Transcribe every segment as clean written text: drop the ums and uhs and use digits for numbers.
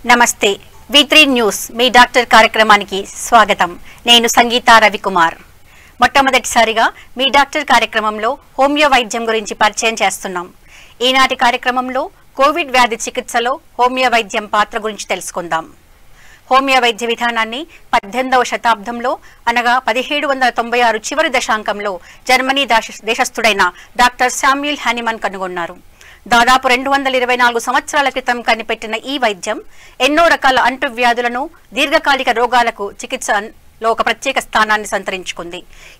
నమస్తే V3 news మీ doctor కార్యక్రమానికి స్వాగతం. నేను సంగీత రవికుమార్. మొట్టమొదటిసారిగా మీ డాక్టర్ కార్యక్రమంలో హోమియో వైద్యం గురించి పరిచయం చేస్తున్నాం. ఈనాటి కార్యక్రమంలో కోవిడ్ వ్యాధి చికిత్సలో హోమియో వైద్యం పాత్ర గురించి తెలుసుకుందాం. హోమియో వైద్య విధానాన్ని 18వ శతాబ్దంలో అనగా 1796 చివరి దశాంకంలో జర్మనీ దేశస్థుడైన డాక్టర్ శామ్యూల్ హానిమన్ కనుగొన్నారు. దాదాపు 224 సంవత్సరాల క్రితం కనిపెట్టిన ఈ వైద్యం ఎన్నో రకాల అంటువ్యాధులను దీర్ఘకాలిక రోగాలకు చికిత్సలో ఒక ప్రత్యేక స్థానాన్ని సంతరించుకుంది.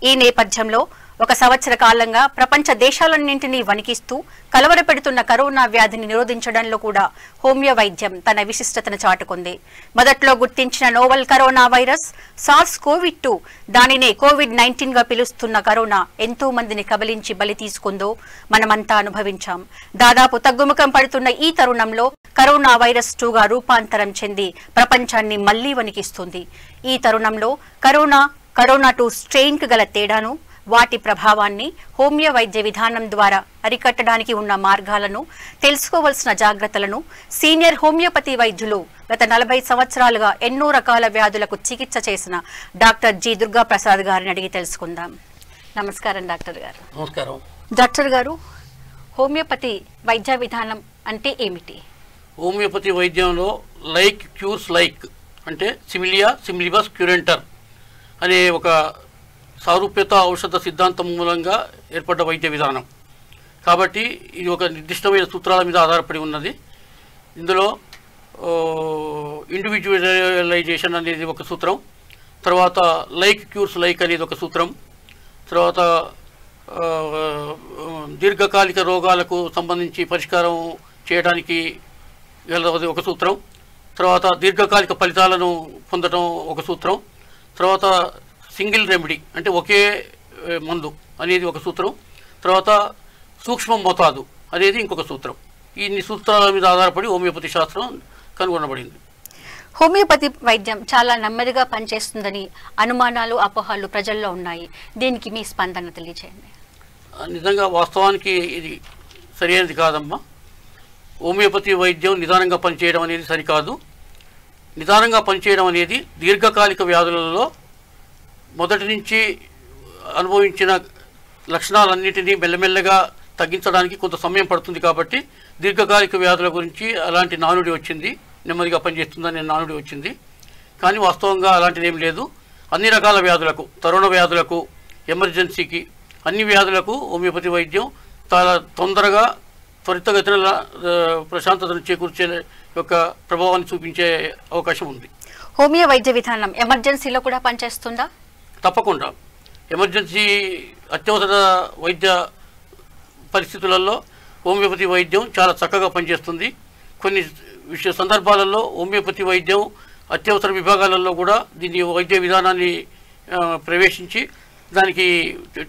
ఈ నేపథ్యంలో ఒక సంవత్సర కాలంగా ప్రపంచ దేశాలన్నింటినీ వణికిస్తూ కలవరపెడుతున్న కరోనా వ్యాధిని నిరోధించడంలో కూడా హోమియో వైద్యం తన విశిష్టతను చాటుకుంది. మొదట్లో గుర్తించిన నోవల్ కరోనా వైరస్ SARS-CoV-2 దానినే COVID-19 గా పిలుస్తున్న కరోనా ఎంతో మందిని కబలించి బలి తీసుకుందో మనమంతా అనుభవించాం. దాదాపు తగ్గుముఖం పడుతున్న ఈ తరుణంలో కరోనా వైరస్ 2గా రూపాంతరం చెంది ప్రపంచాన్ని మళ్లీ వణికిస్తుంది. ఈ తరుణంలో కరోనా 2 స్ట్రెయిన్ కు గల తేడాను, వాటి ప్రభావాన్ని, హోమియో వైద్య విధానం ద్వారా అరికట్టడానికి ఉన్న మార్గాలను, తెలుసుకోవాల్సిన జాగ్రత్తలను సీనియర్ హోమియోపతి వైద్యులు గత 40 సంవత్సరాలుగా ఎన్నో రకాల వ్యాధులకు చికిత్స చేసిన డాక్టర్ జి దుర్గా ప్రసాద్ గారిని అడిగి తెలుసుకుందాం. నమస్కారం డాక్టర్ గారు. నమస్కారం డాక్టర్ గారు, హోమియోపతి వైద్య విధానం అంటే ఏమిటి? హోమియోపతి వైద్యంలో లైక్ క్యూర్స్ లైక్ అంటే సిమిలియా సిమిలిబస్ క్యూరెంటర్ అనే ఒక సారూప్యత ఔషధ సిద్ధాంతం మూలంగా ఏర్పడ్డ వైద్య విధానం. కాబట్టి ఇది ఒక నిర్దిష్టమైన సూత్రాల మీద ఆధారపడి ఉన్నది. ఇందులో ఇండివిజువలైజేషన్ అనేది ఒక సూత్రం, తర్వాత లైక్ క్యూర్స్ లైక్ అనేది ఒక సూత్రం, తర్వాత దీర్ఘకాలిక రోగాలకు సంబంధించి పరిష్కారం చేయడానికి ఒక సూత్రం, తర్వాత దీర్ఘకాలిక ఫలితాలను పొందడం ఒక సూత్రం, తర్వాత సింగిల్ రెమెడీ అంటే ఒకే మందు అనేది ఒక సూత్రం, తర్వాత సూక్ష్మ మోతాదు అనేది ఇంకొక సూత్రం. ఇన్ని సూత్రాల మీద ఆధారపడి హోమియోపతి శాస్త్రం కనుగొనబడింది. హోమియోపతి వైద్యం చాలా నెమ్మదిగా పనిచేస్తుందని అనుమానాలు, అపోహలు ప్రజల్లో ఉన్నాయి. దీనికి మీ స్పందన తెలియజేయండి. నిజంగా వాస్తవానికి ఇది సరైనది కాదమ్మా. హోమియోపతి వైద్యం నిదానంగా పనిచేయడం అనేది సరికాదు. నిదానంగా పనిచేయడం అనేది దీర్ఘకాలిక వ్యాధులలో మొదటి నుంచి అనుభవించిన లక్షణాలన్నింటినీ మెల్లమెల్లగా తగ్గించడానికి కొంత సమయం పడుతుంది. కాబట్టి దీర్ఘకాలిక వ్యాధుల గురించి అలాంటి నానుడి వచ్చింది, నెమ్మదిగా పనిచేస్తుందనే నానుడి వచ్చింది. కానీ వాస్తవంగా అలాంటిది ఏం లేదు. అన్ని రకాల వ్యాధులకు, తరుణ వ్యాధులకు, ఎమర్జెన్సీకి, అన్ని వ్యాధులకు హోమియోపతి వైద్యం చాలా తొందరగా త్వరితగతిన ప్రశాంతతను చేకూర్చే యొక్క ప్రభావాన్ని చూపించే అవకాశం ఉంది. హోమియో వైద్య విధానం ఎమర్జెన్సీలో కూడా పనిచేస్తుందా? తప్పకుండా. ఎమర్జెన్సీ అత్యవసర వైద్య పరిస్థితులలో హోమియోపతి వైద్యం చాలా చక్కగా పనిచేస్తుంది. కొన్ని సందర్భాలలో హోమియోపతి వైద్యం అత్యవసర విభాగాలలో కూడా దీని వైద్య విధానాన్ని ప్రవేశించి దానికి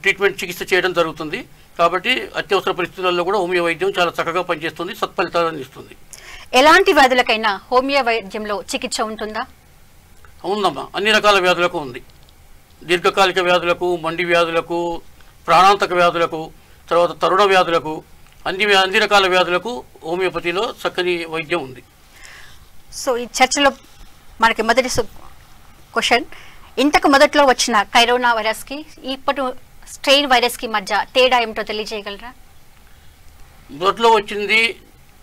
ట్రీట్మెంట్ చికిత్స చేయడం జరుగుతుంది. కాబట్టి అత్యవసర పరిస్థితులలో కూడా హోమియో వైద్యం చాలా చక్కగా పనిచేస్తుంది, సత్ఫలితాలను ఇస్తుంది. ఎలాంటి వ్యాధులకైనా హోమియో వైద్యంలో చికిత్స ఉంటుందా? ఉందమ్మా, అన్ని రకాల వ్యాధులకు ఉంది. దీర్ఘకాలిక వ్యాధులకు, మండి వ్యాధులకు, ప్రాణాంతక వ్యాధులకు, తర్వాత తరుణ వ్యాధులకు, అన్ని రకాల వ్యాధులకు హోమియోపతిలో చక్కని వైద్యం ఉంది. సో ఈ చర్చలో మనకి మొదటి క్వశ్చన్, ఇంతకు మొదట్లో వచ్చిన కరోనా వైరస్కి ఇప్పటి స్ట్రెయిన్ వైరస్కి మధ్య తేడా ఏమిటో తెలియజేయగలరా? మొదట్లో వచ్చింది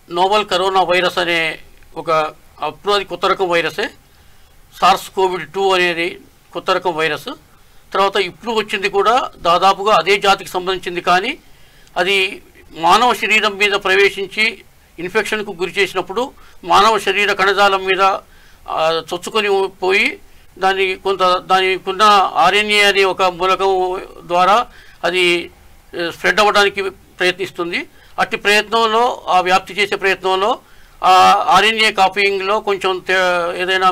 నోవల్ కరోనా వైరస్ అనే అప్పుడు అది కొత్త రకం వైరసే. SARS-CoV-2 అనేది కొత్త రకం వైరస్. తర్వాత ఇప్పుడు వచ్చింది కూడా దాదాపుగా అదే జాతికి సంబంధించింది. కానీ అది మానవ శరీరం మీద ప్రవేశించి ఇన్ఫెక్షన్కు గురి చేసినప్పుడు మానవ శరీర కణజాలం మీద చొచ్చుకొని పోయి దానికున్న RNA అనే ఒక మూలకం ద్వారా అది స్ప్రెడ్ అవ్వడానికి ప్రయత్నిస్తుంది. అట్టి ప్రయత్నంలో, ఆ వ్యాప్తి చేసే ప్రయత్నంలో ఆ RNA కాపీయింగ్లో కొంచెం ఏదైనా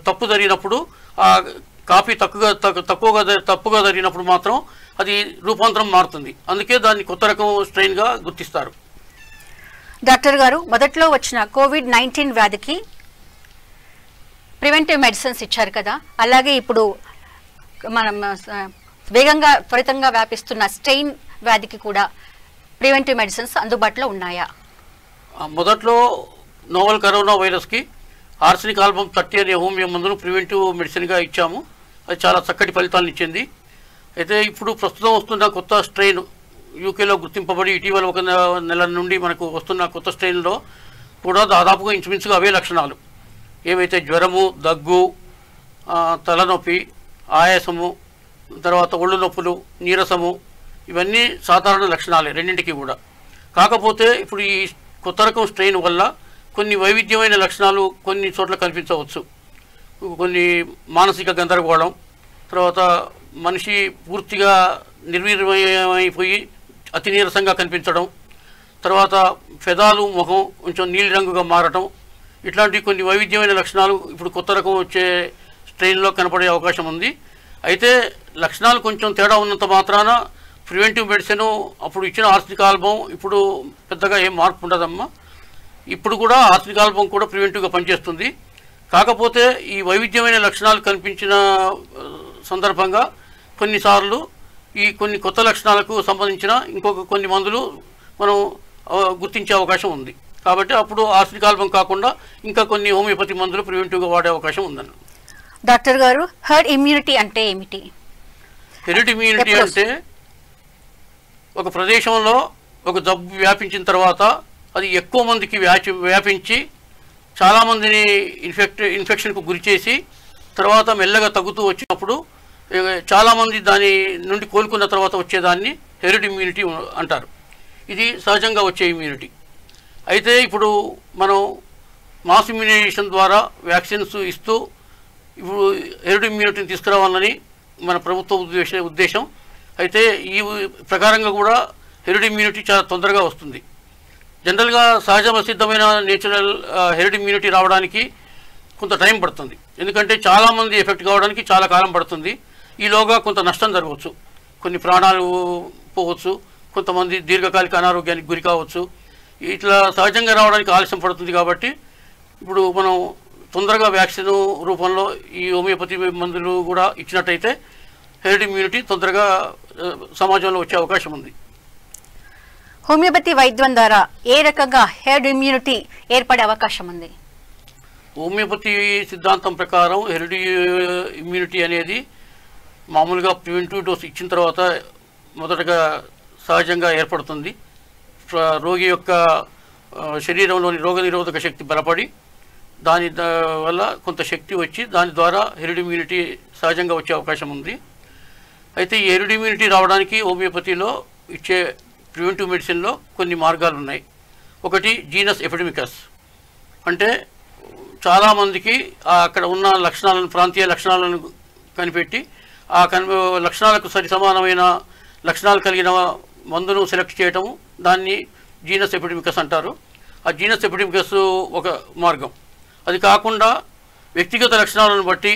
తప్పు జరిగినప్పుడు, ఆ కాపీ తప్పుగా జరిగినప్పుడు మాత్రం అది రూపాంతరం మారుతుంది. అందుకే దాన్ని కొత్త రకం స్ట్రెయిన్గా గుర్తిస్తారు. డాక్టర్ గారు, మొదట్లో వచ్చిన COVID-19 వ్యాధికి ప్రివెంటివ్ మెడిసిన్స్ ఇచ్చారు కదా, అలాగే ఇప్పుడు మనం త్వరితంగా వ్యాపిస్తున్న స్ట్రెయిన్ వ్యాధికి కూడా ప్రివెంటివ్ మెడిసిన్స్ అందుబాటులో ఉన్నాయా? మొదట్లో నోవల్ కరోనా వైరస్కి ఆర్సెనిక్ ఆల్బమ్ 30 అనే హోమియో మందును ప్రివెంటివ్ మెడిసిన్గా ఇచ్చాము. అది చాలా చక్కటి ఫలితాలను ఇచ్చింది. అయితే ఇప్పుడు ప్రస్తుతం వస్తున్న కొత్త స్ట్రెయిన్ యూకేలో గుర్తింపబడి ఇటీవల ఒక నెల నుండి మనకు వస్తున్న కొత్త స్ట్రెయిన్లో కూడా దాదాపుగా ఇంచుమించుగా అవే లక్షణాలు, ఏవైతే జ్వరము, దగ్గు, తలనొప్పి, ఆయాసము, తర్వాత ఒళ్ళు నొప్పులు, నీరసము, ఇవన్నీ సాధారణ లక్షణాలే రెండింటికి కూడా. కాకపోతే ఇప్పుడు ఈ కొత్త రకం స్ట్రెయిన్ వల్ల కొన్ని వైవిధ్యమైన లక్షణాలు కొన్ని చోట్ల కనిపించవచ్చు. కొన్ని మానసిక గందరగోళం, తర్వాత మనిషి పూర్తిగా నిర్వీర్యమైపోయి అతి నీరసంగా కనిపించడం, తర్వాత పెదాలు, ముఖం కొంచెం నీలి రంగుగా మారటం, ఇట్లాంటి కొన్ని వైవిధ్యమైన లక్షణాలు ఇప్పుడు కొత్త రకం వచ్చే స్ట్రెయిన్లో కనపడే అవకాశం ఉంది. అయితే లక్షణాలు కొంచెం తేడా ఉన్నంత మాత్రాన ప్రివెంటివ్ మెడిసిన్ అప్పుడు ఇచ్చిన ఆర్సెనిక్ ఆల్బమ్ ఇప్పుడు పెద్దగా ఏం మార్పు ఉండదమ్మా. ఇప్పుడు కూడా ఆర్సెనిక్ ఆల్బమ్ కూడా ప్రివెంటివ్గా పనిచేస్తుంది. కాకపోతే ఈ వైవిధ్యమైన లక్షణాలు కనిపించిన సందర్భంగా కొన్నిసార్లు ఈ కొన్ని కొత్త లక్షణాలకు సంబంధించిన ఇంకొక కొన్ని మందులు మనం గుర్తించే అవకాశం ఉంది. కాబట్టి అప్పుడు ఆర్సెనిక్ ఆల్బమ్ కాకుండా ఇంకా కొన్ని హోమియోపతి మందులు ప్రివెంటివ్గా వాడే అవకాశం ఉందండి. డాక్టర్ గారు, హెర్డ్ ఇమ్యూనిటీ అంటే ఏమిటి? హెర్డ్ ఇమ్యూనిటీ అంటే ఒక ప్రదేశంలో ఒక జబ్బు వ్యాపించిన తర్వాత అది ఎక్కువ మందికి వ్యాపించి చాలామందిని ఇన్ఫెక్షన్కు గురి చేసి తర్వాత మెల్లగా తగ్గుతూ వచ్చినప్పుడు చాలామంది దాని నుండి కోలుకున్న తర్వాత వచ్చేదాన్ని హెర్డ్ ఇమ్యూనిటీ అంటారు. ఇది సహజంగా వచ్చే ఇమ్యూనిటీ. అయితే ఇప్పుడు మనం మాస్ ఇమ్యునైజేషన్ ద్వారా వ్యాక్సిన్స్ ఇస్తూ ఇప్పుడు హెర్డ్ ఇమ్యూనిటీని తీసుకురావాలని మన ప్రభుత్వ ఉద్దేశం. అయితే ఈ ప్రకారంగా కూడా హెర్డ్ ఇమ్యూనిటీ చాలా తొందరగా వస్తుంది. జనరల్గా సహజ సిద్ధమైన నేచురల్ హెర్డ్ ఇమ్యూనిటీ రావడానికి కొంత టైం పడుతుంది. ఎందుకంటే చాలామంది ఎఫెక్ట్ కావడానికి చాలా కాలం పడుతుంది. ఈలోగా కొంత నష్టం జరగవచ్చు, కొన్ని ప్రాణాలు పోవచ్చు, కొంతమంది దీర్ఘకాలిక అనారోగ్యానికి గురి కావచ్చు. ఇట్లా సహజంగా రావడానికి ఆలస్యం పడుతుంది. కాబట్టి ఇప్పుడు మనం తొందరగా వ్యాక్సిన్ రూపంలో ఈ హోమియోపతి మందులు కూడా ఇచ్చినట్టయితే హెర్డ్ ఇమ్యూనిటీ తొందరగా సమాజంలో వచ్చే అవకాశం ఉంది. హోమియోపతి వైద్యం ద్వారా ఏ రకంగా హెర్డ్ ఇమ్యూనిటీ ఏర్పడే అవకాశం ఉంది? హోమియోపతి సిద్ధాంతం ప్రకారం హెర్డ్ ఇమ్యూనిటీ అనేది మామూలుగా ప్రివెంటివ్ డోస్ ఇచ్చిన తర్వాత మొదటగా సహజంగా ఏర్పడుతుంది. రోగి యొక్క శరీరంలోని రోగనిరోధక శక్తి బలపడి దాని వల్ల కొంత శక్తి వచ్చి దాని ద్వారా హెర్డ్ ఇమ్యూనిటీ సహజంగా వచ్చే అవకాశం ఉంది. అయితే ఈ హెర్డ్ ఇమ్యూనిటీ రావడానికి హోమియోపతిలో ఇచ్చే ప్రివెంటివ్ మెడిసిన్లో కొన్ని మార్గాలు ఉన్నాయి. ఒకటి జీనస్ ఎపిడెమికస్, అంటే చాలామందికి అక్కడ ఉన్న లక్షణాలను, ప్రాంతీయ లక్షణాలను కనిపెట్టి ఆ లక్షణాలకు సరి సమానమైన లక్షణాలు కలిగిన మందును సెలెక్ట్ చేయటము, దాన్ని జీనస్ ఎపిడెమికస్ అంటారు. ఆ జీనస్ ఎపిడెమికస్ ఒక మార్గం. అది కాకుండా వ్యక్తిగత లక్షణాలను బట్టి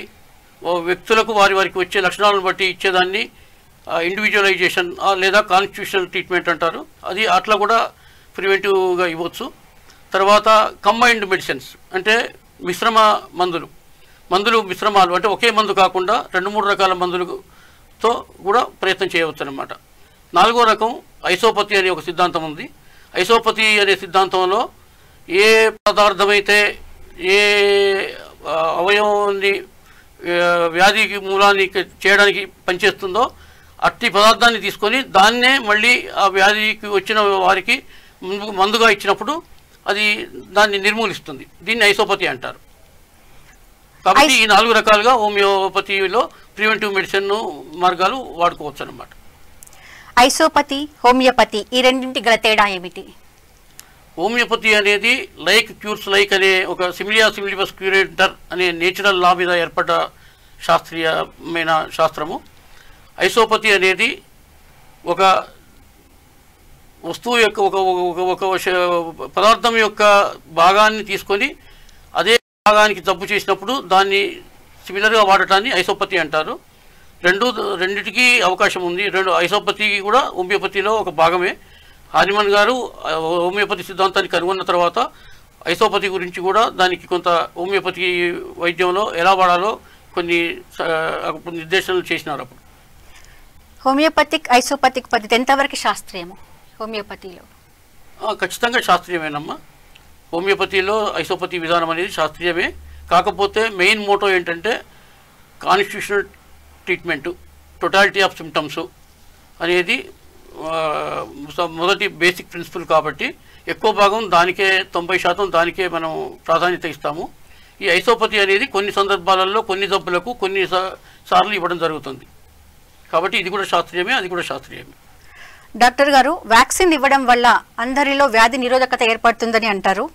వ్యక్తులకు వారికి వచ్చే లక్షణాలను బట్టి ఇచ్చేదాన్ని ఇండివిజువలైజేషన్ లేదా కాన్స్టిట్యూషనల్ ట్రీట్మెంట్ అంటారు. అది అట్లా కూడా ప్రివెంటివ్గా ఇవ్వచ్చు. తర్వాత కంబైన్డ్ మెడిసిన్స్, అంటే మిశ్రమ మందులు మిశ్రమాలు, అంటే ఒకే మందు కాకుండా 2-3 రకాల మందులతో కూడా ప్రయత్నం చేయవచ్చు అన్నమాట. 4వ రకం ఐసోపతి అనే ఒక సిద్ధాంతం ఉంది. ఐసోపతి అనే సిద్ధాంతంలో ఏ పదార్థమైతే ఏ అవయవాన్ని వ్యాధికి మూలాన్ని చేయడానికి పనిచేస్తుందో అట్టి పదార్థాన్ని తీసుకొని దాన్నే మళ్ళీ ఆ వ్యాధికి వచ్చిన వారికి మందుగా ఇచ్చినప్పుడు అది దాన్ని నిర్మూలిస్తుంది. దీన్ని ఐసోపతి అంటారు. కాబట్టి ఈ 4 రకాలుగా హోమియోపతిలో ప్రివెంటివ్ మెడిసిన్ మార్గాలు వాడుకోవచ్చు అన్నమాట. ఐసోపతి, హోమియోపతి ఈ రెండింటి గల తేడా ఏమిటి? హోమియోపతి అనేది లైక్ క్యూర్స్ లైక్ అనే ఒక సిమిలియా సిమిలిబస్ క్యూరేటర్ అనే నేచురల్ లా మీద ఏర్పడ్డ శాస్త్రీయమైన శాస్త్రము. ఐసోపతి అనేది ఒక వస్తువు యొక్క ఒక పదార్థం యొక్క భాగాన్ని తీసుకొని అదే భాగానికి జబ్బు చేసినప్పుడు దాన్ని సిమిలర్గా వాడటాన్ని ఐసోపతి అంటారు. రెండిటికి అవకాశం ఉంది. ఐసోపతి కూడా హోమియోపతిలో ఒక భాగమే. హానిమన్ గారు హోమియోపతి సిద్ధాంతాన్ని కనుగొన్న తర్వాత ఐసోపతి గురించి కూడా దానికి కొంత హోమియోపతి వైద్యంలో ఎలా వాడాలో కొన్ని నిర్దేశనలు చేసినారు. అప్పుడు హోమియోపతిక్ ఐసోపతిక్ పద్ధతి ఎంతవరకు శాస్త్రీయము హోమియోపతిలో? ఖచ్చితంగా శాస్త్రీయమేనమ్మా. హోమియోపతిలో ఐసోపతి విధానం అనేది శాస్త్రీయమే. కాకపోతే మెయిన్ మోటో ఏంటంటే constitutional treatment, totality of symptoms అనేది మొదటి బేసిక్ ప్రిన్సిపల్ కాబట్టి ఎక్కువ భాగం దానికే 90% దానికే మనం ప్రాధాన్యత ఇస్తాము. ఈ ఐసోపతి అనేది కొన్ని సందర్భాలలో కొన్ని జబ్బులకు కొన్ని సార్లు ఇవ్వడం జరుగుతుంది. కాబట్టి ఇది కూడా శాస్త్రీయమే, అది కూడా శాస్త్రీయమే. డాక్టర్ గారు, వ్యాక్సిన్ ఇవ్వడం వల్ల అందరిలో వ్యాధి నిరోధకత ఏర్పడుతుందని అంటారు.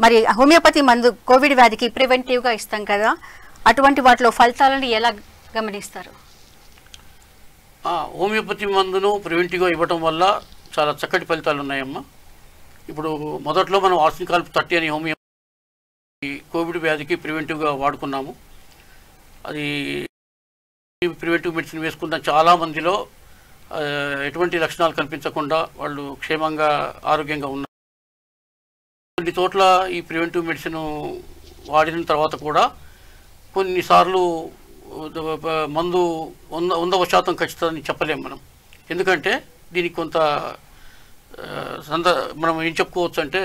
మరి హోమియోపతి మందు కోవిడ్ వ్యాధికి ప్రివెంటివ్గా ఇస్తాం కదా, అటువంటి వాటిలో ఫలితాలను ఎలా గమనిస్తారు? హోమియోపతి మందును ప్రివెంటివ్గా ఇవ్వడం వల్ల చాలా చక్కటి ఫలితాలు ఉన్నాయమ్మా. ఇప్పుడు మొదట్లో మనం ఆర్సినికాల్ప్ 30 అని హోమియో కోవిడ్ వ్యాధికి ప్రివెంటివ్గా వాడుకున్నాము. అది ప్రివెంటివ్ మెడిసిన్ వేసుకున్న చాలామందిలో ఎటువంటి లక్షణాలు కనిపించకుండా వాళ్ళు క్షేమంగా ఆరోగ్యంగా ఉన్నారు. కొన్ని చోట్ల ఈ ప్రివెంటివ్ మెడిసిన్ వాడిన తర్వాత కూడా కొన్నిసార్లు మందు 100% ఖచ్చితంగా చెప్పలేము మనం. ఎందుకంటే దీనికి కొంత మనం ఏం చెప్పుకోవచ్చు అంటే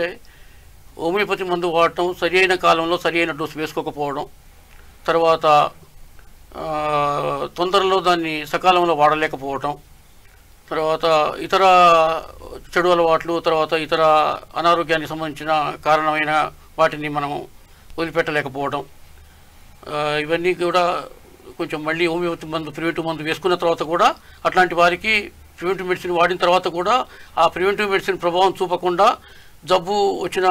హోమియోపతి మందు వాడటం సరి అయిన కాలంలో సరి అయిన డోసు వేసుకోకపోవడం, తర్వాత తొందరలో దాన్ని సకాలంలో వాడలేకపోవటం, తర్వాత ఇతర చెడు అలవాట్లు, తర్వాత ఇతర అనారోగ్యానికి సంబంధించిన కారణమైన వాటిని మనం వదిలిపెట్టలేకపోవడం, ఇవన్నీ కూడా కొంచెం మళ్ళీ హోమియోపతి మందు ప్రివెంటివ్ మందు వేసుకున్న తర్వాత కూడా అట్లాంటి వారికి ప్రివెంటివ్ మెడిసిన్ వాడిన తర్వాత కూడా ఆ ప్రివెంటివ్ మెడిసిన్ ప్రభావం చూపకుండా జబ్బు వచ్చిన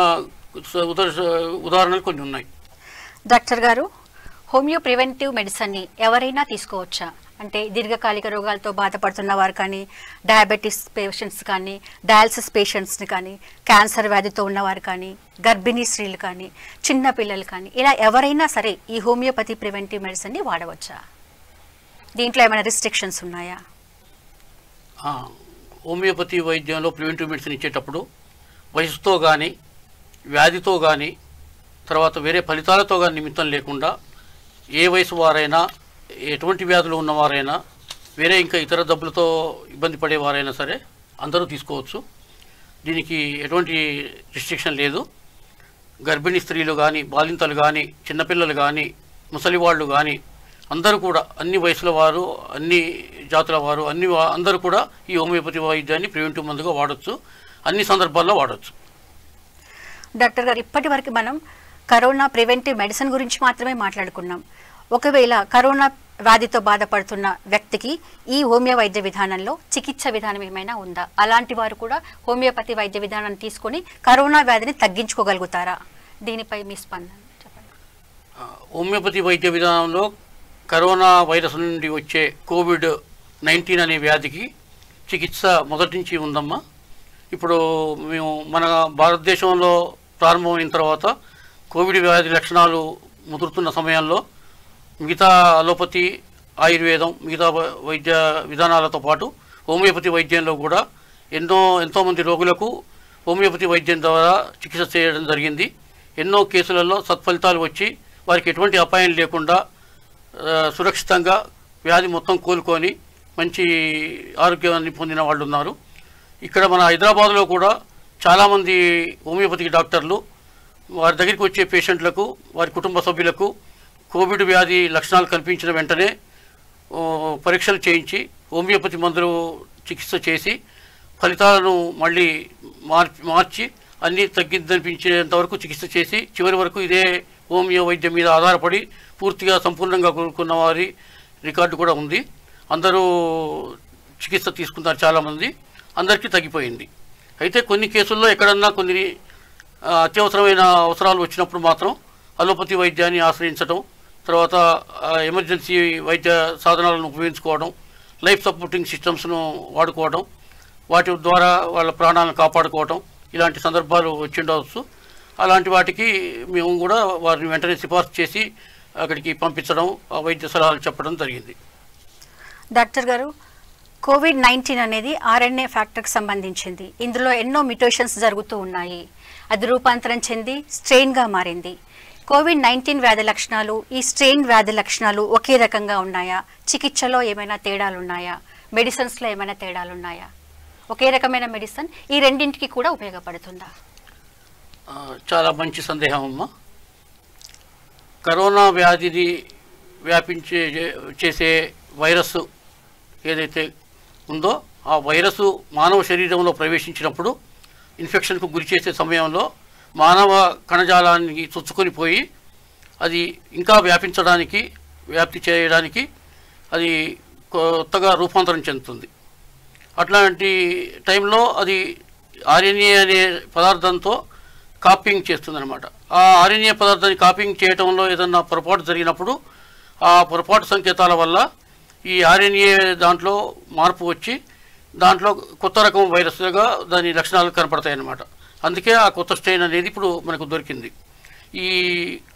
ఉదాహరణలు కొన్ని ఉన్నాయి. డాక్టర్ గారు, హోమియో ప్రివెంటివ్ మెడిసిన్ని ఎవరైనా తీసుకోవచ్చా? అంటే దీర్ఘకాలిక రోగాలతో బాధపడుతున్న వారు కానీ, డయాబెటీస్ పేషెంట్స్ కానీ, డయాలసిస్ పేషెంట్స్ని కానీ, క్యాన్సర్ వ్యాధితో ఉన్నవారు కానీ, గర్భిణీ స్త్రీలు కానీ, చిన్న పిల్లలు కానీ, ఇలా ఎవరైనా సరే ఈ హోమియోపతి ప్రివెంటివ్ మెడిసిన్ని వాడవచ్చా? దీంట్లో ఏమైనా రిస్ట్రిక్షన్స్ ఉన్నాయా? హోమియోపతి వైద్యంలో ప్రివెంటివ్ మెడిసిన్ ఇచ్చేటప్పుడు వయసుతో కానీ, వ్యాధితో కానీ, తర్వాత వేరే ఫలితాలతో కానీ నిమిత్తం లేకుండా ఏ వయసు వారైనా, ఎటువంటి వ్యాధులు ఉన్నవారైనా, వేరే ఇంకా ఇతర జబ్బులతో ఇబ్బంది పడేవారైనా సరే అందరూ తీసుకోవచ్చు. దీనికి ఎటువంటి రిస్ట్రిక్షన్ లేదు. గర్భిణీ స్త్రీలు కానీ, బాలింతలు కానీ, చిన్నపిల్లలు కానీ, ముసలివాళ్ళు కానీ అందరూ కూడా, అన్ని వయసుల వారు, అన్ని జాతుల వారు, అందరూ కూడా ఈ హోమియోపతి వైద్యాన్ని ప్రివెంటివ్ మందుగా వాడచ్చు, అన్ని సందర్భాల్లో వాడచ్చు. డాక్టర్ గారు, ఇప్పటి వరకు మనం కరోనా ప్రివెంటివ్ మెడిసిన్ గురించి మాత్రమే మాట్లాడుకున్నాం. ఒకవేళ కరోనా వ్యాధితో బాధపడుతున్న వ్యక్తికి ఈ హోమియో వైద్య విధానంలో చికిత్స విధానం ఏమైనా ఉందా? అలాంటి వారు కూడా హోమియోపతి వైద్య విధానాన్ని తీసుకొని కరోనా వ్యాధిని తగ్గించుకోగలుగుతారా? దీనిపై మీ స్పందన చెప్పండి. హోమియోపతి వైద్య విధానంలో కరోనా వైరస్ నుండి వచ్చే COVID-19 అనే వ్యాధికి చికిత్స మొదటి నుంచి ఉందమ్మా. ఇప్పుడు మేము మన భారతదేశంలో ప్రారంభమైన తర్వాత కోవిడ్ వ్యాధి లక్షణాలు ముదురుతున్న సమయంలో మిగతా అలోపతి, ఆయుర్వేదం, మిగతా వైద్య విధానాలతో పాటు హోమియోపతి వైద్యంలో కూడా ఎంతోమంది రోగులకు హోమియోపతి వైద్యం ద్వారా చికిత్స చేయడం జరిగింది. ఎన్నో కేసులలో సత్ఫలితాలు వచ్చి వారికి ఎటువంటి అపాయం లేకుండా సురక్షితంగా వ్యాధి మొత్తం కోలుకొని మంచి ఆరోగ్యాన్ని పొందిన వాళ్ళు ఉన్నారు. ఇక్కడ మన హైదరాబాద్లో కూడా చాలామంది హోమియోపతి డాక్టర్లు వారి దగ్గరికి వచ్చే పేషెంట్లకు, వారి కుటుంబ సభ్యులకు కోవిడ్ వ్యాధి లక్షణాలు కనిపించిన వెంటనే పరీక్షలు చేయించి హోమియోపతి మందులు చికిత్స చేసి ఫలితాలను మళ్ళీ మార్చి అన్నీ తగ్గిందనిపించేంత వరకు చికిత్స చేసి చివరి వరకు ఇదే హోమియో వైద్యం మీద ఆధారపడి పూర్తిగా సంపూర్ణంగా కోలుకున్న వారి రికార్డు కూడా ఉంది. అందరూ చికిత్స తీసుకున్నారు, చాలామంది, అందరికీ తగ్గిపోయింది. అయితే కొన్ని కేసుల్లో ఎక్కడన్నా కొన్ని అత్యవసరమైన అవసరాలు వచ్చినప్పుడు మాత్రం అలోపతి వైద్యాన్ని ఆశ్రయించడం, తర్వాత ఎమర్జెన్సీ వైద్య సాధనాలను ఉపయోగించుకోవడం, లైఫ్ సపోర్టింగ్ సిస్టమ్స్ను వాడుకోవడం, వాటి ద్వారా వాళ్ళ ప్రాణాలను కాపాడుకోవడం, ఇలాంటి సందర్భాలు వచ్చిండవచ్చు. అలాంటి వాటికి మేము కూడా వారిని వెంటనే సిఫార్సు చేసి అక్కడికి పంపించడం, వైద్య సలహాలు చెప్పడం జరిగింది. డాక్టర్ గారు, COVID-19 అనేది RNA ఫ్యాక్టర్కి సంబంధించింది. ఇందులో ఎన్నో మ్యుటేషన్స్ జరుగుతూ ఉన్నాయి. అది రూపాంతరం చెంది స్ట్రెయిన్గా మారింది. COVID-19 వ్యాధి లక్షణాలు, ఈ స్ట్రెయిన్ వ్యాధి లక్షణాలు ఒకే రకంగా ఉన్నాయా? చికిత్సలో ఏమైనా తేడాలు ఉన్నాయా? మెడిసిన్స్లో ఏమైనా తేడాలు ఉన్నాయా? ఒకే రకమైన మెడిసిన్ ఈ రెండింటికి కూడా ఉపయోగపడుతుందా? చాలా మంచి సందేహం అమ్మా. కరోనా వ్యాధిని చేసే వైరస్ ఏదైతే ఉందో ఆ వైరస్ మానవ శరీరంలో ప్రవేశించినప్పుడు ఇన్ఫెక్షన్కు గురి చేసే సమయంలో మానవ కణజాలానికి చొచ్చుకొని పోయి అది ఇంకా వ్యాప్తి చేయడానికి అది కొత్తగా రూపాంతరం చెందుతుంది. అట్లాంటి టైంలో అది ఆర్ఎన్ఏ అనే పదార్థంతో కాపింగ్ చేస్తుందన్నమాట. ఆ ఆర్ఎన్ఏ పదార్థాన్ని కాపింగ్ చేయడంలో ఏదన్నా పొరపాటు జరిగినప్పుడు ఆ పొరపాటు సంకేతాల వల్ల ఈ ఆర్ఎన్ఏ దాంట్లో మార్పు వచ్చి దాంట్లో కొత్త రకం వైరస్గా దాని లక్షణాలు కనపడతాయి అన్నమాట. అందుకే ఆ కొత్త స్ట్రెయిన్ అనేది ఇప్పుడు మనకు దొరికింది. ఈ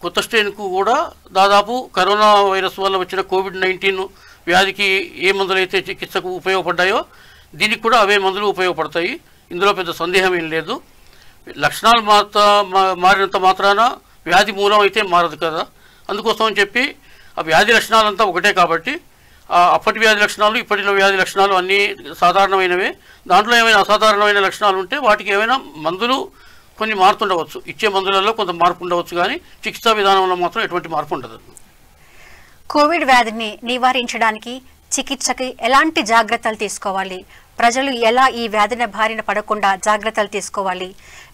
కొత్త స్ట్రెయిన్కు కూడా దాదాపు కరోనా వైరస్ వల్ల వచ్చిన కోవిడ్-19 వ్యాధికి ఏ మందులైతే చికిత్సకు ఉపయోగపడ్డాయో దీనికి కూడా అవే మందులు ఉపయోగపడతాయి. ఇందులో పెద్ద సందేహం ఏం లేదు. లక్షణాలు మారినంత మాత్రాన వ్యాధి మూలం అయితే మారదు కదా. అందుకోసం అని చెప్పి ఆ వ్యాధి లక్షణాలంతా ఒకటే కాబట్టి అప్పటి వ్యాధి లక్షణాలు ఇప్పటిలో వ్యాధి లక్షణాలు అన్నీ సాధారణమైనవే. దాంట్లో ఏమైనా అసాధారణమైన లక్షణాలు ఉంటే వాటికి ఏమైనా మందులు కొన్ని మారుతుండవచ్చు, ఇచ్చే మందులలో కొంత మార్పు ఉండవచ్చు, కానీ చికిత్సా విధానంలో మాత్రం ఎటువంటి మార్పు ఉండదు. కోవిడ్ వ్యాధిని నివారించడానికి చికిత్సకి ఎలాంటి జాగ్రత్తలు తీసుకోవాలి? ప్రజలు ఎలా ఈ వ్యాధిని బారిన పడకుండా జాగ్రత్తలు తీసుకోవాలి?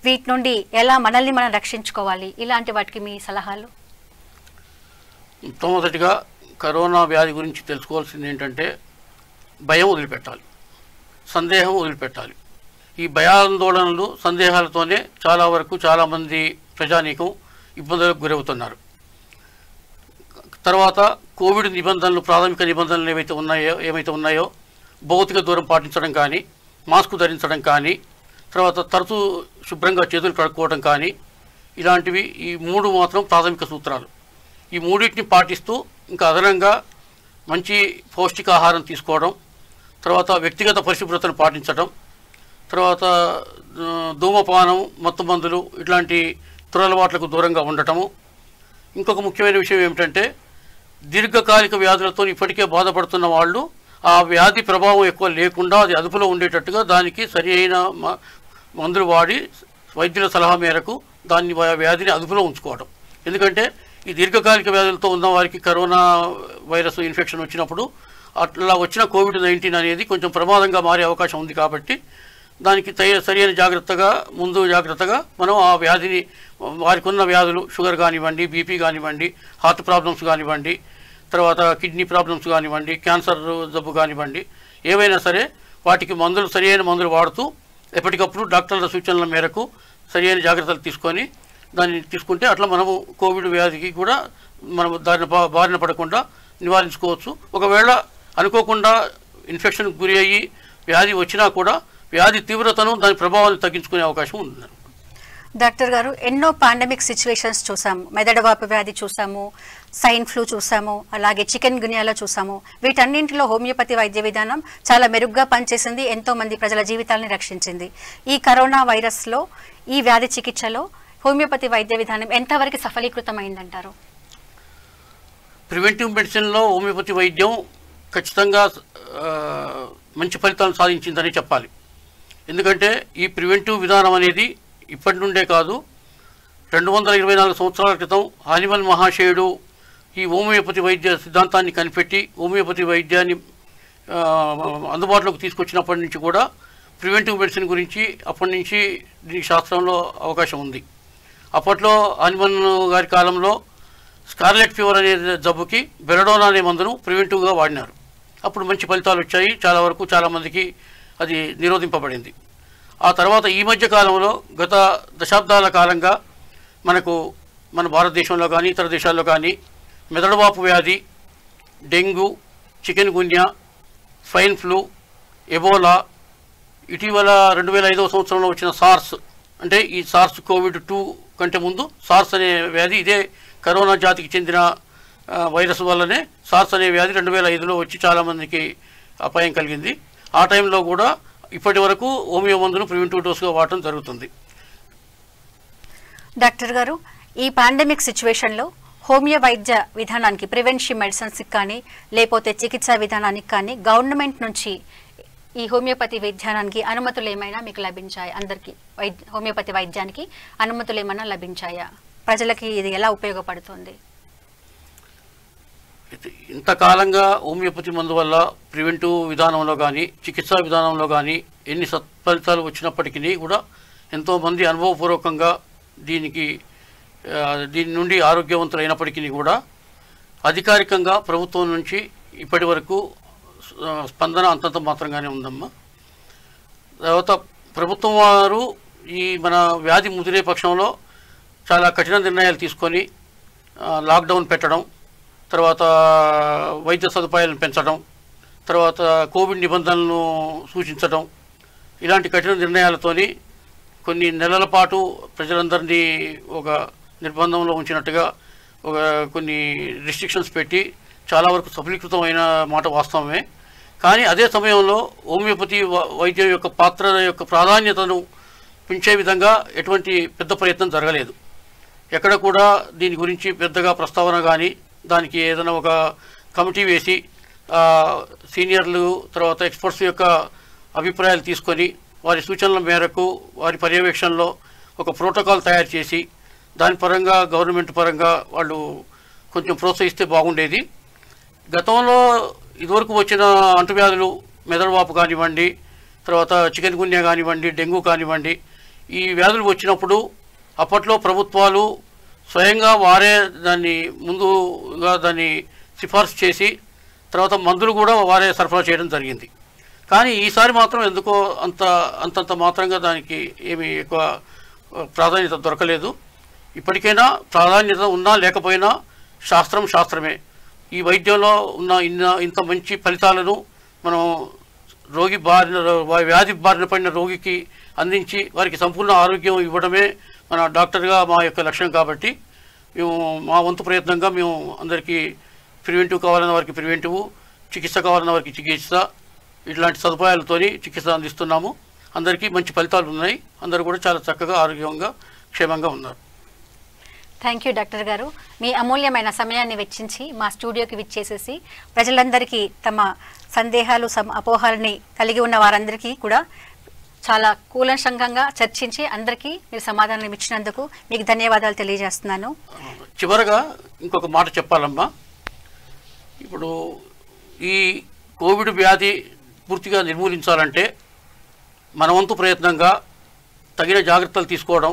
వీటి నుండి ఎలా మనల్ని మనం రక్షించుకోవాలి? ఇలాంటి వాటికి మీ సలహాలు? మొట్టమొదటిగా కరోనా వ్యాధి గురించి తెలుసుకోవాల్సింది ఏంటంటే భయం వదిలిపెట్టాలి, సందేహం వదిలిపెట్టాలి. ఈ భయాందోళనలు సందేహాలతోనే చాలా వరకు చాలామంది ప్రజానీకం ఇబ్బందులకు గురవుతున్నారు. తర్వాత కోవిడ్ నిబంధనలు, ప్రాథమిక నిబంధనలు ఏమైతే ఉన్నాయో భౌతిక దూరం పాటించడం కానీ, మాస్క్ ధరించడం కానీ, తర్వాత తరచూ శుభ్రంగా చేతులు కడుక్కోవడం కానీ, ఇలాంటివి ఈ 3 మాత్రం ప్రాథమిక సూత్రాలు. ఈ 3టిని పాటిస్తూ ఇంకా అదనంగా మంచి పౌష్టికాహారం తీసుకోవడం, తర్వాత వ్యక్తిగత పరిశుభ్రతను పాటించడం, తర్వాత ధూమపానం, మత్తు మందులు ఇట్లాంటి దురలవాట్లకు దూరంగా ఉండటము. ఇంకొక ముఖ్యమైన విషయం ఏమిటంటే దీర్ఘకాలిక వ్యాధులతో ఇప్పటికే బాధపడుతున్న వాళ్ళు ఆ వ్యాధి ప్రభావం ఎక్కువ లేకుండా అది అదుపులో ఉండేటట్టుగా దానికి సరి అయిన మందులు వాడి వైద్యుల సలహా మేరకు దాన్ని వ్యాధిని అదుపులో ఉంచుకోవడం. ఎందుకంటే ఈ దీర్ఘకాలిక వ్యాధులతో ఉన్న వారికి కరోనా వైరస్ ఇన్ఫెక్షన్ వచ్చినప్పుడు అట్లా వచ్చిన కోవిడ్-19 అనేది కొంచెం ప్రమాదంగా మారే అవకాశం ఉంది. కాబట్టి దానికి సరైన జాగ్రత్తగా మనం ఆ వ్యాధిని, వారికి ఉన్న వ్యాధులు షుగర్ కానివ్వండి, బీపీ కానివ్వండి, హార్ట్ ప్రాబ్లమ్స్ కానివ్వండి, తర్వాత కిడ్నీ ప్రాబ్లమ్స్ కానివ్వండి, క్యాన్సర్ జబ్బు కానివ్వండి, ఏవైనా సరే వాటికి సరైన మందులు వాడుతూ ఎప్పటికప్పుడు డాక్టర్ల సూచనల మేరకు సరైన జాగ్రత్తలు దాన్ని తీసుకుంటే అట్లా మనము కోవిడ్ వ్యాధికి కూడా మనం బారిన పడకుండా నివారించుకోవచ్చు. ఒకవేళ అనుకోకుండా ఇన్ఫెక్షన్కి గురి అయ్యి వ్యాధి వచ్చినా కూడా వ్యాధి తీవ్రతను, దాని ప్రభావాన్ని తగ్గించుకునే అవకాశం ఉంది. డాక్టర్ గారు, ఎన్నో పాండమిక్ సిచ్యువేషన్స్ చూసాము. మెదడువాపు వ్యాధి చూసాము, స్వైన్ ఫ్లూ చూసాము, అలాగే చికెన్ గున్యాలో చూసాము. వీటన్నింటిలో హోమియోపతి వైద్య విధానం చాలా మెరుగ్గా పనిచేసింది, ఎంతో మంది ప్రజల జీవితాలని రక్షించింది. ఈ కరోనా వైరస్లో, ఈ వ్యాధి చికిత్సలో హోమియోపతి వైద్య విధానం ఎంతవరకు సఫలీకృతమైందంటారు? ప్రివెంటివ్ మెడిసిన్లో హోమియోపతి వైద్యం ఖచ్చితంగా మంచి ఫలితాలను సాధించిందని చెప్పాలి. ఎందుకంటే ఈ ప్రివెంటివ్ విధానం అనేది ఇప్పటి నుండే కాదు, 224 సంవత్సరాల క్రితం హానిమన్ మహాశయుడు ఈ హోమియోపతి వైద్య సిద్ధాంతాన్ని కనిపెట్టి హోమియోపతి వైద్యాన్ని అందుబాటులోకి తీసుకొచ్చినప్పటి నుంచి కూడా ప్రివెంటివ్ మెడిసిన్ గురించి అప్పటి నుంచి దీనికి శాస్త్రంలో అవకాశం ఉంది. అప్పట్లో హానిమన్ గారి కాలంలో స్కార్లెట్ ఫీవర్ అనే జబ్బుకి బెలడోనా అనే మందును ప్రివెంటివ్గా వాడినారు. అప్పుడు మంచి ఫలితాలు వచ్చాయి, చాలా వరకు చాలామందికి అది నిరోధింపబడింది. ఆ తర్వాత ఈ మధ్య కాలంలో గత దశాబ్దాల కాలంగా మన భారతదేశంలో కానీ ఇతర దేశాల్లో కానీ మెదడువాపు వ్యాధి, dengue, chikungunya, swine flu, Ebola, ఇటీవల 2005వ సంవత్సరంలో వచ్చిన సార్స్, అంటే ఈ సార్స్ కోవిడ్-2 కంటే ముందు సార్స్ అనే వ్యాధి, ఇదే కరోనా జాతికి చెందిన వైరస్ వల్లనే సార్స్ అనే వ్యాధి 2005లో వచ్చి చాలామందికి అపాయం కలిగింది. ఆ టైంలో కూడా ఇప్పటి వరకు హోమియో మందును ప్రివెంటివ్ డోస్గా వాడటం జరుగుతుంది. డాక్టర్ గారు, ఈ పాండమిక్ సిచ్యువేషన్లో హోమియో వైద్య విధానానికి, ప్రివెన్షన్ మెడిసిన్స్కి కానీ లేకపోతే చికిత్సా విధానానికి కానీ గవర్నమెంట్ నుంచి ఈ హోమియోపతి విధానానికి అనుమతులు ఏమైనా మీకు లభించాయి? అందరికీ హోమియోపతి వైద్యానికి అనుమతులు ఏమైనా లభించాయా? ప్రజలకి ఇది ఎలా ఉపయోగపడుతుంది? ఇంతకాలంగా హోమియోపతి మందు వల్ల ప్రివెంటివ్ విధానంలో కానీ చికిత్సా విధానంలో కానీ ఎన్ని సత్ఫలితాలు వచ్చినప్పటికీ కూడా ఎంతోమంది అనుభవపూర్వకంగా దీని నుండి ఆరోగ్యవంతులైనప్పటికీ కూడా అధికారికంగా ప్రభుత్వం నుంచి ఇప్పటి వరకు స్పందన అంతంత మాత్రంగానే ఉందమ్మా. తర్వాత ప్రభుత్వం వారు ఈ మన వ్యాధి ముదిరే పక్షంలో చాలా కఠిన నిర్ణయాలు తీసుకొని లాక్డౌన్ పెట్టడం, తర్వాత వైద్య సదుపాయాలను పెంచడం, తర్వాత కోవిడ్ నిబంధనలను సూచించడం, ఇలాంటి కఠిన నిర్ణయాలతోని కొన్ని నెలల పాటు ప్రజలందరినీ ఒక నిర్బంధంలో ఉంచినట్టుగా కొన్ని రిస్ట్రిక్షన్స్ పెట్టి చాలా వరకు సఫలీకృతమైన మాట వాస్తవమే. కానీ అదే సమయంలో హోమియోపతి వైద్యం యొక్క పాత్ర యొక్క ప్రాధాన్యతను పెంచే విధంగా ఎటువంటి పెద్ద ప్రయత్నం జరగలేదు. ఎక్కడ కూడా దీని గురించి పెద్దగా ప్రస్తావన కానీ, దానికి ఏదైనా ఒక కమిటీ వేసి సీనియర్లు తర్వాత ఎక్స్పర్ట్స్ యొక్క అభిప్రాయాలు తీసుకొని వారి సూచనల మేరకు వారి పర్యవేక్షణలో ఒక ప్రోటోకాల్ తయారు చేసి దాని పరంగా గవర్నమెంట్ పరంగా వాళ్ళు కొంచెం ప్రోత్సహిస్తే బాగుండేది. గతంలో ఇదివరకు వచ్చిన అంటువ్యాధులు మెదడువాపు కానివ్వండి, తర్వాత చికెన్ గున్యా కానివ్వండి, డెంగ్యూ కానివ్వండి, ఈ వ్యాధులు వచ్చినప్పుడు అప్పట్లో ప్రభుత్వాలు స్వయంగా వారే దాన్ని సిఫార్సు చేసి తర్వాత మందులు కూడా వారే సరఫరా చేయడం జరిగింది. కానీ ఈసారి మాత్రం ఎందుకో అంతంత మాత్రంగా దానికి ఏమీ ఎక్కువ ప్రాధాన్యత దొరకలేదు. ఇప్పటికైనా ప్రాధాన్యత ఉన్నా లేకపోయినా శాస్త్రమే. ఈ వైద్యంలో ఉన్న ఇంత మంచి ఫలితాలను మనం వ్యాధి బారిన పడిన రోగికి అందించి వారికి సంపూర్ణ ఆరోగ్యం ఇవ్వడమే మన డాక్టర్గా మా యొక్క లక్ష్యం. కాబట్టి మేము మా వంతు ప్రయత్నంగా మేము అందరికీ ప్రివెంటివ్ కావాలన్న వారికి ప్రివెంటివ్, చికిత్స కావాలన్న వారికి చికిత్స, ఇట్లాంటి సదుపాయాలతోని చికిత్స అందిస్తున్నాము. అందరికీ మంచి ఫలితాలు ఉన్నాయి. అందరూ కూడా చాలా చక్కగా ఆరోగ్యంగా క్షేమంగా ఉన్నారు. థ్యాంక్ యూ డాక్టర్ గారు. మీ అమూల్యమైన సమయాన్ని వెచ్చించి మా స్టూడియోకి విచ్చేసేసి ప్రజలందరికీ తమ సందేహాలు అపోహలని కలిగి ఉన్న వారందరికీ కూడా చాలా కూలంకషంగా చర్చించి అందరికీ మీరు సమాధానం ఇచ్చినందుకు మీకు ధన్యవాదాలు తెలియజేస్తున్నాను. చివరగా ఇంకొక మాట చెప్పాలమ్మా. ఇప్పుడు ఈ కోవిడ్ వ్యాధి పూర్తిగా నిర్మూలించాలంటే మన వంతు ప్రయత్నంగా తగిన జాగ్రత్తలు తీసుకోవడం,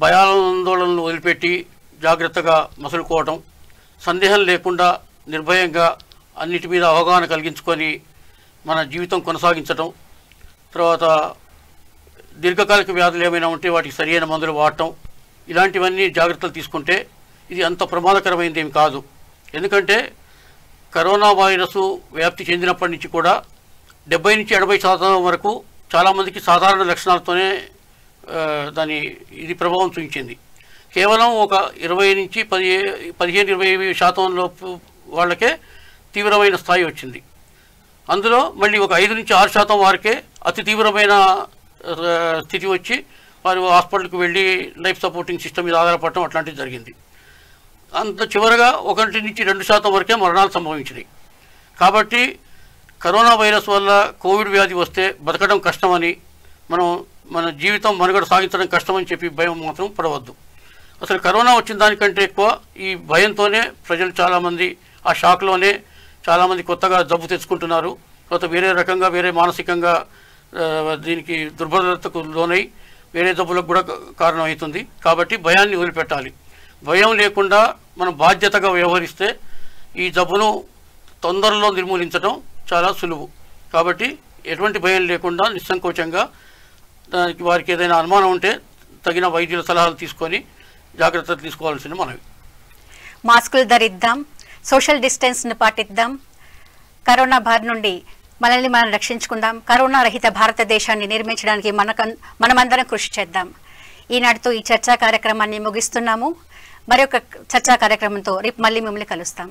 భయాందోళనలు వదిలిపెట్టి జాగ్రత్తగా మసులుకోవడం, సందేహం లేకుండా నిర్భయంగా అన్నిటి మీద అవగాహన కలిగించుకొని మన జీవితం కొనసాగించడం, తర్వాత దీర్ఘకాలిక వ్యాధులు ఏమైనా ఉంటే వాటికి సరైన మందులు వాడటం, ఇలాంటివన్నీ జాగ్రత్తలు తీసుకుంటే ఇది అంత ప్రమాదకరమైనది ఏమి కాదు. ఎందుకంటే కరోనా వైరస్ వ్యాప్తి చెందినప్పటి నుంచి కూడా 70 నుంచి 80% వరకు చాలామందికి సాధారణ లక్షణాలతోనే ఇది ప్రభావం చూపించింది. కేవలం ఒక 20 నుంచి 15-20% లోపు వాళ్ళకే తీవ్రమైన స్థాయి వచ్చింది. అందులో మళ్ళీ ఒక 5 నుంచి 6% వారికే అతి తీవ్రమైన స్థితి వచ్చి వారు హాస్పిటల్కి వెళ్ళి లైఫ్ సపోర్టింగ్ సిస్టమ్ మీద ఆధారపడటం అట్లాంటిది జరిగింది. అంత చివరగా 1 నుంచి 2% వరకే మరణాలు సంభవించినాయి. కాబట్టి కరోనా వైరస్ వల్ల కోవిడ్ వ్యాధి వస్తే బతకడం కష్టమని, మన జీవితం మనుగడ సాగించడం కష్టమని చెప్పి భయం మాత్రం పడవద్దు. అసలు కరోనా వచ్చిన దానికంటే ఎక్కువ ఈ భయంతోనే ప్రజలు చాలామంది ఆ షాక్లోనే చాలామంది కొత్తగా జబ్బు తెచ్చుకుంటున్నారు. తర్వాత వేరే మానసికంగా దీనికి దుర్బలతకు లోనై వేరే జబ్బులకు కూడా కారణమవుతుంది. కాబట్టి భయాన్ని వదిలిపెట్టాలి. భయం లేకుండా మనం బాధ్యతగా వ్యవహరిస్తే ఈ జబ్బును తొందరలో నిర్మూలించడం చాలా సులువు. కాబట్టి ఎటువంటి భయం లేకుండా నిస్సంకోచంగా దానికి వారికి ఏదైనా అనుమానం ఉంటే తగిన వైద్యుల సలహాలు తీసుకొని జాగ్రత్తలు తీసుకోవాల్సిన మనవి. మాస్కులు ధరిద్దాం, సోషల్ డిస్టెన్స్ను పాటిద్దాం, కరోనా బారి నుండి మనల్ని మనం రక్షించుకుందాం, కరోనా రహిత భారతదేశాన్ని నిర్మించడానికి మనమందరం కృషి చేద్దాం. ఈనాటితో ఈ చర్చా కార్యక్రమాన్ని ముగిస్తున్నాము. మరొక చర్చా కార్యక్రమంతో రేపు మళ్ళీ మిమ్మల్ని కలుస్తాం.